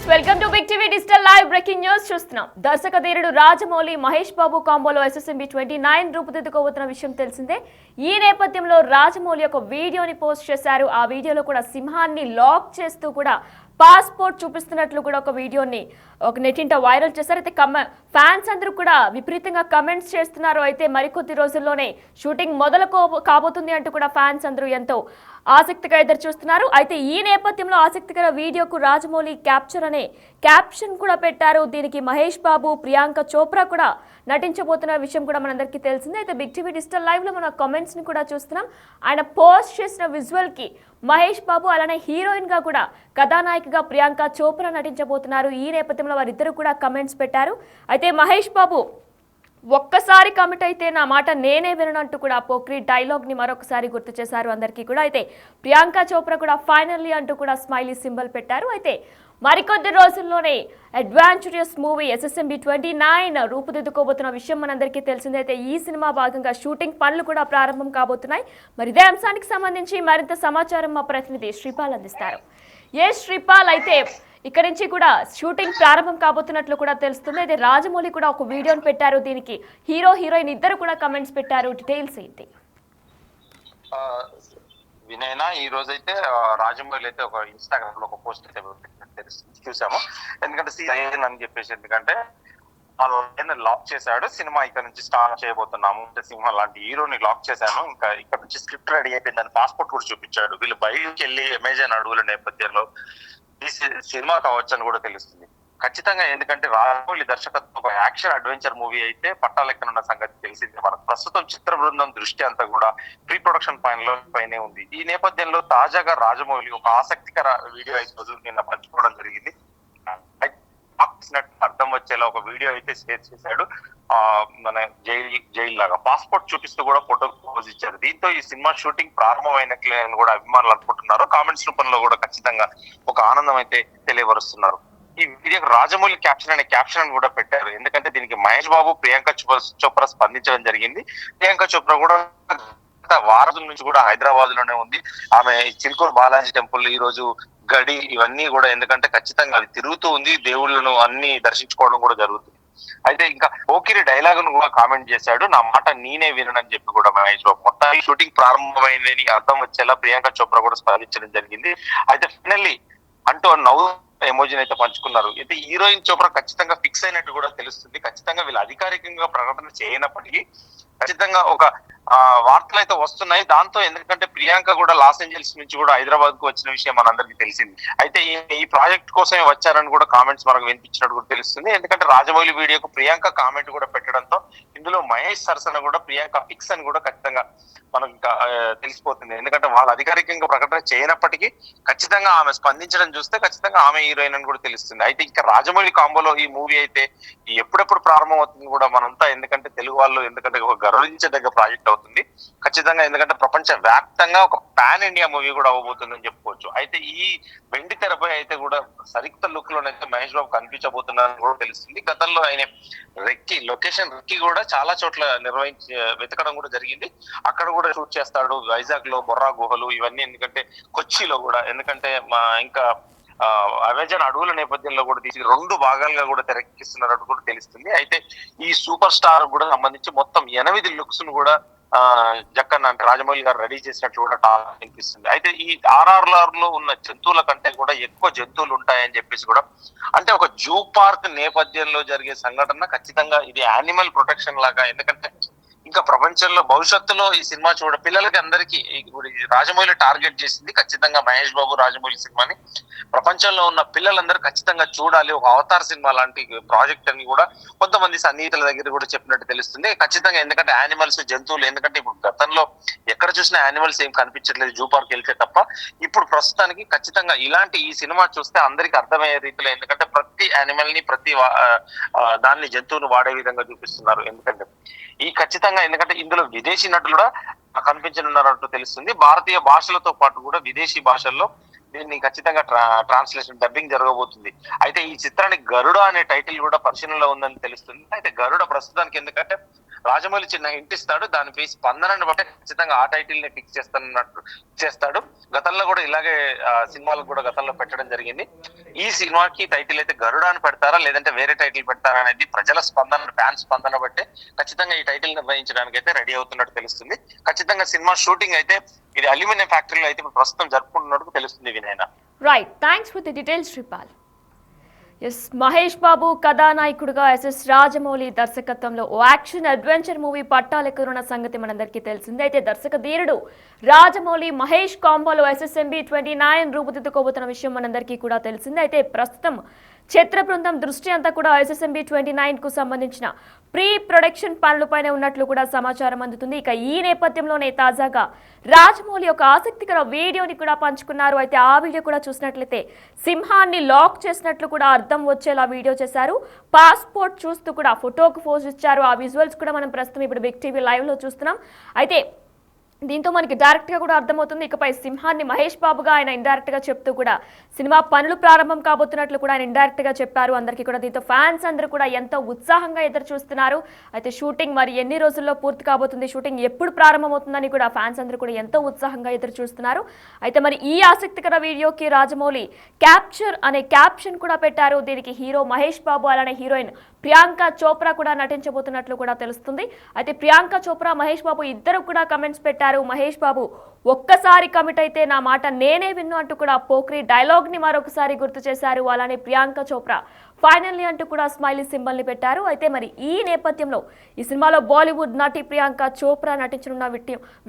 Friends, welcome to big TV digital live breaking news. చూస్తున్నాం దర్శక ధీరుడు రాజమౌళి మహేష్ బాబు కాంబోలో SSMB 29 రూపుదిద్దుకోబోతున్న విషయం తెలిసిందే. ఈ నేపథ్యంలో రాజమౌళి ఒక వీడియోని పోస్ట్ చేశారు. ఆ వీడియోలో కూడా సింహాన్ని లాక్ చేస్తూ కూడా పాస్పోర్ట్ చూపిస్తున్నట్లు కూడా ఒక వీడియోని ఒక నెట్టింట వైరల్ చేశారు. అయితే ఫ్యాన్స్ అందరూ కూడా విపరీతంగా కమెంట్స్ చేస్తున్నారు. అయితే మరికొద్ది రోజుల్లోనే షూటింగ్ మొదలు కాబోతుంది అంటూ కూడా ఫ్యాన్స్ అందరూ ఎంతో ఆసక్తిగా ఎదురు చూస్తున్నారు. అయితే ఈ నేపథ్యంలో ఆసక్తికర వీడియోకు రాజమౌళి క్యాప్చర్ అనే క్యాప్షన్ కూడా పెట్టారు. దీనికి మహేష్ బాబు, ప్రియాంక చోప్రా కూడా నటించబోతున్న విషయం కూడా మనందరికీ తెలిసిందే. అయితే బిగ్ టీవీ డిజిటల్ లైవ్ లో మన కామెంట్స్ ని కూడా చూస్తున్నాం. ఆయన పోస్ట్ చేసిన విజువల్ కి మహేష్ బాబు అలానే హీరోయిన్ గా కూడా కథానాయికగా ప్రియాంక చోప్రా నటించబోతున్నారు. ఈ నేపథ్యంలో వారిద్దరు కూడా కమెంట్స్ పెట్టారు. అయితే మహేష్ బాబు ఒక్కసారి కమిట్ అయితే నా మాట నేనే విననంటూ కూడా పోక్రీ డైలాగ్ ని మరొకసారి గుర్తు చేశారు అందరికీ కూడా. అయితే ప్రియాంక చోప్రా కూడా ఫైనల్లీ అంటూ కూడా స్మైలీ సింబల్ పెట్టారు. అయితే మరికొద్ది రోజుల్లోనే అడ్వాంచరస్ మూవీ SSMB 29 రూపుదిద్దుకోబోతున్న విషయం మనందరికీ తెలిసిందే. అయితే ఈ సినిమా భాగంగా షూటింగ్ పనులు కూడా ప్రారంభం కాబోతున్నాయి. మరి ఇదే అంశానికి సంబంధించి మరింత సమాచారం మా ప్రతినిధి శ్రీపాల్ అందిస్తారు. శ్రీపాల్, అయితే ఇక్కడ నుంచి కూడా షూటింగ్ ప్రారంభం కాబోతున్నట్లు కూడా తెలుస్తుంది. అయితే రాజమౌళి కూడా ఒక వీడియోని పెట్టారు. దీనికి హీరో, హీరోయిన్ ఇద్దరు కూడా కమెంట్స్ పెట్టారు. డీటెయిల్స్ ఏంటి? వినయనా, ఈ రోజు అయితే రాజమౌళి అయితే ఒక ఇన్స్టాగ్రామ్ లో ఒక పోస్ట్ అయితే చూసాము. ఎందుకంటే సీజన్ అని చెప్పేసి, ఎందుకంటే లాక్ చేశాడు, సినిమా ఇక్కడ నుంచి స్టార్ట్ చేయబోతున్నాము, సింహ లాంటి హీరోని లాక్ చేశాను, ఇంకా ఇక్కడ నుంచి స్క్రిప్ట్ రెడీ అయిపోయిందని పాస్పోర్ట్ కూడా చూపించాడు. వీళ్ళు బయటికి వెళ్ళి అమెజాన్ అడుగుల నేపథ్యంలో ఈ సినిమా కావచ్చు అని కూడా తెలుస్తుంది ఖచ్చితంగా. ఎందుకంటే రాజమౌళి దర్శకత్వం ఒక యాక్షన్ అడ్వెంచర్ మూవీ అయితే పట్టాలెక్కనున్న సంగతి తెలిసిందే మనకు. ప్రస్తుతం చిత్ర బృందం దృష్టి అంతా కూడా ప్రీ ప్రొడక్షన్ పైనే ఉంది. ఈ నేపథ్యంలో తాజాగా రాజమౌళి ఒక ఆసక్తికర వీడియో అయితే నిన్న పంచుకోవడం జరిగింది. అర్థం వచ్చేలా ఒక వీడియో అయితే షేర్ చేశాడు. మన జైలు లాగా పాస్పోర్ట్ చూపిస్తూ కూడా ఫోటో పోజ్ ఇచ్చారు. దీంతో ఈ సినిమా షూటింగ్ ప్రారంభమైనట్లే అని కూడా అభిమానులు అనుకుంటున్నారు. కామెంట్స్ రూపంలో కూడా ఖచ్చితంగా ఒక ఆనందం అయితే తెలియపరుస్తున్నారు. ఈ వీడియోకి రాజమౌళి క్యాప్షన్ అనే క్యాప్షన్ కూడా పెట్టారు. ఎందుకంటే దీనికి మహేష్ బాబు, ప్రియాంక చోప్రా స్పందించడం జరిగింది. ప్రియాంక చోప్రా కూడా వారం నుంచి కూడా హైదరాబాద్ లోనే ఉంది. ఆమె చిలుకూరు బాలాజీ టెంపుల్, ఈ రోజు గడి, ఇవన్నీ కూడా ఎందుకంటే ఖచ్చితంగా అది తిరుగుతూ ఉంది. దేవుళ్ళను అన్ని దర్శించుకోవడం కూడా జరుగుతుంది. అయితే ఇంకా పోకిరి డైలాగ్ ను కూడా కామెంట్ చేశాడు. నా మాట నేనే వినని చెప్పి కూడా మహేష్ బాబు. మొత్తం షూటింగ్ ప్రారంభమైందని అర్థం వచ్చేలా ప్రియాంక చోప్రా కూడా స్పందించడం జరిగింది. అయితే ఫైనల్లీ అంటూ నవ్వు ఎమోజిన్ అయితే పంచుకున్నారు. అయితే హీరోయిన్ చోప్రా ఖచ్చితంగా ఫిక్స్ అయినట్టు కూడా తెలుస్తుంది. ఖచ్చితంగా వీళ్ళు అధికారికంగా ప్రకటన చేయనప్పటికీ ఖచ్చితంగా ఒక వార్తలు అయితే వస్తున్నాయి. దాంతో ఎందుకంటే ప్రియాంక కూడా లాస్ ఏంజల్స్ నుంచి కూడా హైదరాబాద్ కు వచ్చిన విషయం మనందరికీ తెలిసింది. అయితే ఈ ప్రాజెక్ట్ కోసమే వచ్చారని కూడా కామెంట్స్ మనకు వినిపించినట్టు కూడా తెలుస్తుంది. ఎందుకంటే రాజమౌళి వీడియోకు ప్రియాంక కామెంట్ కూడా పెట్టడంతో ఇందులో మహేష్ సరసన కూడా ప్రియాంక ఫిక్స్ అని కూడా ఖచ్చితంగా మనకు తెలిసిపోతుంది. ఎందుకంటే వాళ్ళు అధికారికంగా ప్రకటన చేయనప్పటికీ ఖచ్చితంగా ఆమె స్పందించడం చూస్తే ఖచ్చితంగా ఆమె హీరోయిన్ అని కూడా తెలుస్తుంది. అయితే ఇంకా రాజమౌళి కాంబోలో ఈ మూవీ అయితే ఎప్పుడెప్పుడు ప్రారంభం అవుతుంది కూడా మనంతా, ఎందుకంటే తెలుగు వాళ్ళు ఎందుకంటే ఒక గర్వించదగ్గ ప్రాజెక్ట్ అవుతుంది ఖచ్చితంగా. ఎందుకంటే ప్రపంచ వ్యాప్తంగా ఒక పాన్ ఇండియా మూవీ కూడా అవ్వబోతుందని చెప్పుకోవచ్చు. అయితే ఈ వెండి తెరపై అయితే కూడా సరిక్త లుక్ లోనైతే మహేష్ బాబు కనిపించబోతున్నారని కూడా తెలుస్తుంది. గతంలో ఆయన లొకేషన్ రెక్కి కూడా చాలా చోట్ల వెతకడం కూడా జరిగింది. అక్కడ కూడా షూట్ చేస్తాడు. వైజాగ్ లో బొర్రా గుహలు ఇవన్నీ, ఎందుకంటే కొచ్చిలో కూడా, ఎందుకంటే ఇంకా అమెజాన్ అడవుల నేపథ్యంలో కూడా తీసి 2 భాగాలుగా కూడా తెరకెక్కిస్తున్నట్టు కూడా తెలుస్తుంది. అయితే ఈ సూపర్ స్టార్ కూడా సంబంధించి మొత్తం 8 లుక్స్ ను కూడా జక్కన్న అంటే రాజమౌళి గారు రెడీ చేసినట్లు కూడా టాక్ అనిపిస్తుంది. అయితే ఈ RRR లో ఉన్న జంతువుల కంటే కూడా ఎక్కువ జంతువులు ఉంటాయని చెప్పేసి కూడా, అంటే ఒక జూ పార్క్ నేపథ్యంలో జరిగే సంఘటన ఖచ్చితంగా ఇది యానిమల్ ప్రొటెక్షన్ లాగా. ఎందుకంటే ఇంకా ప్రపంచంలో భవిష్యత్తులో ఈ సినిమా పిల్లలకి అందరికీ రాజమౌళి టార్గెట్ చేసింది ఖచ్చితంగా మహేష్ బాబు రాజమౌళి సినిమాని ప్రపంచంలో ఉన్న పిల్లలందరూ ఖచ్చితంగా చూడాలి. ఒక అవతార్ సినిమా లాంటి ప్రాజెక్ట్ అని కూడా కొంతమంది సన్నిహితుల దగ్గర కూడా చెప్పినట్టు తెలుస్తుంది ఖచ్చితంగా. ఎందుకంటే యానిమల్స్, జంతువులు, ఎందుకంటే ఇప్పుడు గతంలో ఎక్కడ చూసినా యానిమల్స్ ఏం కనిపించట్లేదు జూ పార్క్ వెళ్తే తప్ప. ఇప్పుడు ప్రస్తుతానికి ఖచ్చితంగా ఇలాంటి ఈ సినిమా చూస్తే అందరికి అర్థమయ్యే రీతిలో, ఎందుకంటే ప్రతి యానిమల్ ని, ప్రతి దాన్ని, జంతువును వాడే విధంగా చూపిస్తున్నారు. ఎందుకంటే ఖచ్చితంగా ఎందుకంటే ఇందులో విదేశీ నటులు కూడా కనిపించనున్నారంటూ తెలుస్తుంది. భారతీయ భాషలతో పాటు కూడా విదేశీ భాషల్లో దీన్ని ఖచ్చితంగా ట్రాన్స్లేషన్, డబ్బింగ్ జరగబోతుంది. అయితే ఈ చిత్రానికి గరుడ అనే టైటిల్ కూడా పరిశీలనలో ఉందని తెలుస్తుంది. అయితే గరుడ ప్రస్తుతానికి ఎందుకంటే రాజమౌళి చిన్న హింట్ ఇస్తాడు, దానిపై స్పందనను బట్టి ఖచ్చితంగా ఆ టైటిల్ ని ఫిక్స్ చేస్తాడు. గతంలో కూడా ఇలాగే సినిమాలకు కూడా గతంలో పెట్టడం జరిగింది. ఈ సినిమాకి టైటిల్ అయితే గరుడ అని పెడతారా లేదంటే వేరే టైటిల్ పెడతారా అనేది ప్రజల స్పందన, ఫ్యాన్ స్పందన బట్టి ఖచ్చితంగా ఈ టైటిల్ నిర్వహించడానికి అయితే రెడీ అవుతున్నట్టు తెలుస్తుంది. ఖచ్చితంగా సినిమా షూటింగ్ అయితే ఇది అల్యూమినియం ఫ్యాక్టరీలో అయితే ప్రస్తుతం జరుపుకుంటున్నట్టు తెలుస్తుంది వినయన. Right, thanks for the details Sripal. Yes, Mahesh Babu కథానాయకుడుగా ఎస్ఎస్ రాజమౌళి దర్శకత్వంలో ఓ యాక్షన్ అడ్వెంచర్ మూవీ పట్టాలెక్కుతున్న సంగతి మనందరికీ తెలిసిందే. అయితే దర్శక ధీరుడు రాజమౌళి మహేష్ కాంబోలో SSMB 29 రూపుదిద్దుకోబోతున్న విషయం మనందరికీ కూడా తెలిసిందే. అయితే ప్రస్తుతం చిత్ర బృందం దృష్టి అంతా కూడా SSMB 29 కు సంబంధించిన ప్రీ ప్రొడక్షన్ పనులపైనే ఉన్నట్లు కూడా సమాచారం అందుతుంది. ఇక ఈ నేపథ్యంలోనే తాజాగా రాజమౌళి ఒక ఆసక్తికర వీడియోని కూడా పంచుకున్నారు. అయితే ఆ వీడియో కూడా చూసినట్లయితే సింహాన్ని లాక్ చేసినట్లు కూడా అర్థం వచ్చేలా వీడియో చేశారు. పాస్పోర్ట్ చూస్తూ కూడా ఫోటోకు పోజ్ ఇచ్చారు. ఆ విజువల్స్ కూడా మనం ప్రస్తుతం ఇప్పుడు బిగ్ టీవీ లైవ్ లో చూస్తున్నాం. అయితే దీంతో మనకి డైరెక్ట్ గా కూడా అర్థమవుతుంది, ఇకపై సింహాన్ని మహేష్ బాబుగా ఆయన ఇండైరెక్ట్ గా చెప్తూ కూడా సినిమా పనులు ప్రారంభం కాబోతున్నట్లు కూడా ఆయన ఇండైరెక్ట్ గా చెప్పారు అందరికీ కూడా. దీంతో ఫ్యాన్స్ అందరూ కూడా ఎంతో ఉత్సాహంగా ఎదురు చూస్తున్నారు. అయితే షూటింగ్ మరి ఎన్ని రోజుల్లో పూర్తి కాబోతుంది, షూటింగ్ ఎప్పుడు ప్రారంభమవుతుందని కూడా ఫ్యాన్స్ అందరూ కూడా ఎంతో ఉత్సాహంగా ఎదురు చూస్తున్నారు. అయితే మరి ఈ ఆసక్తికర వీడియోకి రాజమౌళి క్యాప్చర్ అనే క్యాప్షన్ కూడా పెట్టారు. దీనికి హీరో మహేష్ బాబు అలానే హీరోయిన్ ప్రియాంక చోప్రా కూడా నటించబోతున్నట్లు కూడా తెలుస్తుంది. అయితే ప్రియాంక చోప్రా, మహేష్ బాబు ఇద్దరు కూడా కమెంట్స్ పెట్టారు. మహేష్ బాబు ఒక్కసారి కమిట్ అయితే నా మాట నేనే విన్ను అంటూ కూడా పోక్రీ డైలాగ్ ని మరొకసారి గుర్తు చేశారు. అలానే ప్రియాంక చోప్రా ఫైనల్లీ అంటూ కూడా స్మైలీ సింబల్ ని పెట్టారు. అయితే మరి ఈ నేపథ్యంలో ఈ సినిమాలో బాలీవుడ్ నటి ప్రియాంక చోప్రా నటించనున్న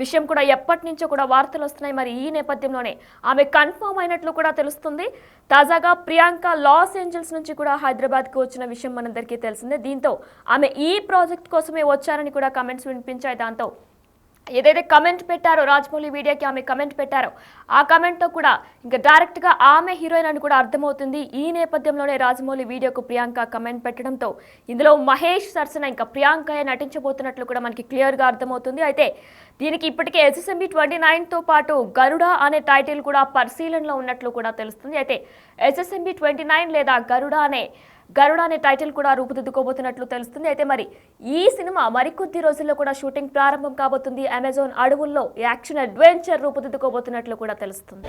విషయం కూడా ఎప్పటి నుంచో కూడా వార్తలు వస్తున్నాయి. మరి ఈ నేపథ్యంలోనే ఆమె కన్ఫర్మ్ అయినట్లు కూడా తెలుస్తుంది. తాజాగా ప్రియాంక లాస్ ఏంజల్స్ నుంచి కూడా హైదరాబాద్ కు వచ్చిన విషయం మనందరికీ తెలిసిందే. దీంతో ఆమె ఈ ప్రాజెక్ట్ కోసమే వచ్చారని కూడా కమెంట్స్ వినిపించాయి. దాంతో ఏదైతే కమెంట్ పెట్టారో రాజమౌళి వీడియోకి ఆమె కమెంట్ పెట్టారో ఆ కమెంట్తో కూడా ఇంకా డైరెక్ట్గా ఆమె హీరోయిన్ అని కూడా అర్థమవుతుంది. ఈ నేపథ్యంలోనే రాజమౌళి వీడియోకు ప్రియాంక కమెంట్ పెట్టడంతో ఇందులో మహేష్ సరసన ఇంకా ప్రియాంక నటించబోతున్నట్లు కూడా మనకి క్లియర్గా అర్థమవుతుంది. అయితే దీనికి ఇప్పటికే SSMB 29తో పాటు గరుడ అనే టైటిల్ కూడా పరిశీలనలో ఉన్నట్లు కూడా తెలుస్తుంది. అయితే SSMB 29 లేదా గరుడ అనే టైటిల్ కూడా రూపుదిద్దుకోబోతున్నట్లు తెలుస్తుంది. అయితే మరి ఈ సినిమా మరికొద్ది రోజుల్లో కూడా షూటింగ్ ప్రారంభం కాబోతుంది. అమెజాన్ అడవుల్లో యాక్షన్ అడ్వెంచర్ రూపుదిద్దుకోబోతున్నట్లు కూడా తెలుస్తుంది.